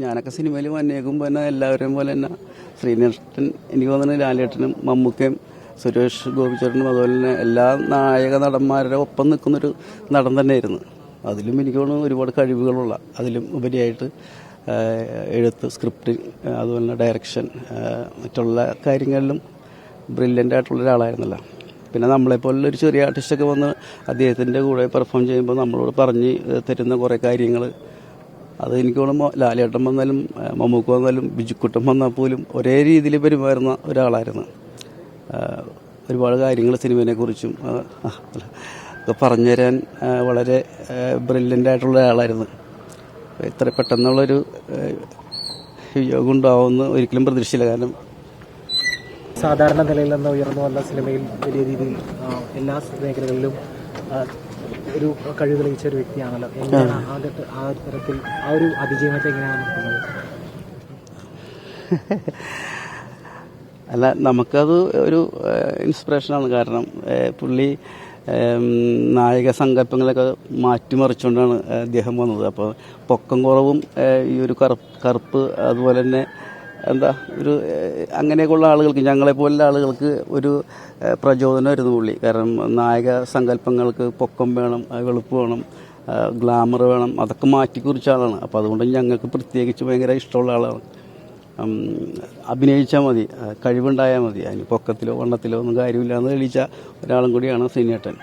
ഞാനൊക്കെ സിനിമയിൽ വന്നേക്കുമ്പോൾ തന്നെ എല്ലാവരെയും പോലെ തന്നെ ശ്രീനിവാസൻ, എനിക്ക് തോന്നുന്നു ലാലേട്ടനും മമ്മൂക്കയും സുരേഷ് ഗോപിച്ചേട്ടനും അതുപോലെ തന്നെ എല്ലാ നായക നടന്മാരുടെ ഒപ്പം നിൽക്കുന്നൊരു നടൻ തന്നെയായിരുന്നു. അതിലും എനിക്ക് തോന്നുന്നു ഒരുപാട് കഴിവുകളുള്ള, അതിലും ഉപരിയായിട്ട് എഴുത്ത്, സ്ക്രിപ്റ്റ്, അതുപോലെ തന്നെ ഡയറക്ഷൻ, മറ്റുള്ള കാര്യങ്ങളിലും ബ്രില്യൻ്റ് ആയിട്ടുള്ള ഒരാളായിരുന്നല്ലോ. പിന്നെ നമ്മളെപ്പോലുള്ളൊരു ചെറിയ ആർട്ടിസ്റ്റൊക്കെ വന്ന് അദ്ദേഹത്തിൻ്റെ കൂടെ പെർഫോം ചെയ്യുമ്പോൾ നമ്മളോട് പറഞ്ഞ് തരുന്ന കുറേ കാര്യങ്ങൾ, അത് എനിക്ക് തോന്നുമ്പോൾ ലാലേട്ടൻ വന്നാലും മമ്മൂക്ക വന്നാലും ബിജുക്കുട്ടൻ വന്നാൽ പോലും ഒരേ രീതിയിൽ പെരുമാറുന്ന ഒരാളായിരുന്നു. ഒരുപാട് കാര്യങ്ങൾ സിനിമയെക്കുറിച്ചും ഒക്കെ പറഞ്ഞുതരാൻ വളരെ ബ്രില്യൻ്റ് ആയിട്ടുള്ള ഒരാളായിരുന്നു. ഇത്ര പെട്ടെന്നുള്ളൊരു യോഗം ഉണ്ടാവുമെന്ന് ഒരിക്കലും പ്രതീക്ഷിച്ചില്ല. കാരണം സാധാരണ നിലയിൽ നിന്ന് ഉയർന്നു വന്ന സിനിമയിൽ വലിയ രീതിയിൽ എല്ലാ മേഖലകളിലും ഒരു കഴിവ് തെളിയിച്ച ഒരു വ്യക്തിയാണല്ലോ. എങ്ങനെയാണ് ആ തരത്തിൽ ആ ഒരു അതിജീവനത്തെ എങ്ങനെയാണ് നോക്കുന്നത്? അല്ല, നമുക്കത് ഒരു ഇൻസ്പിറേഷനാണ്. കാരണം പുള്ളി നായക സങ്കല്പങ്ങളൊക്കെ മാറ്റിമറിച്ചുകൊണ്ടാണ് അദ്ദേഹം വന്നത്. അപ്പോൾ പൊക്കം കുറവും ഈ ഒരു കറുപ്പ്, അതുപോലെ തന്നെ എന്താ ഒരു അങ്ങനെയൊക്കെയുള്ള ആളുകൾക്ക്, ഞങ്ങളെപ്പോലുള്ള ആളുകൾക്ക് ഒരു പ്രചോദനമായിരുന്നു പുള്ളി. കാരണം നായക സങ്കല്പങ്ങൾക്ക് പൊക്കം വേണം, വെളുപ്പ് വേണം, ഗ്ലാമർ വേണം, അതൊക്കെ മാറ്റിക്കുറിച്ച ആളാണ്. അപ്പോൾ അതുകൊണ്ട് ഞങ്ങൾക്ക് പ്രത്യേകിച്ച് ഭയങ്കര ഇഷ്ടമുള്ള ആളാണ്. അഭിനയിച്ചാൽ മതി, കഴിവുണ്ടായാൽ മതി, അതിന് പൊക്കത്തിലോ വണ്ണത്തിലോ ഒന്നും കാര്യമില്ല എന്ന് തെളിയിച്ച ഒരാളും കൂടിയാണ് ശ്രീനേട്ടൻ.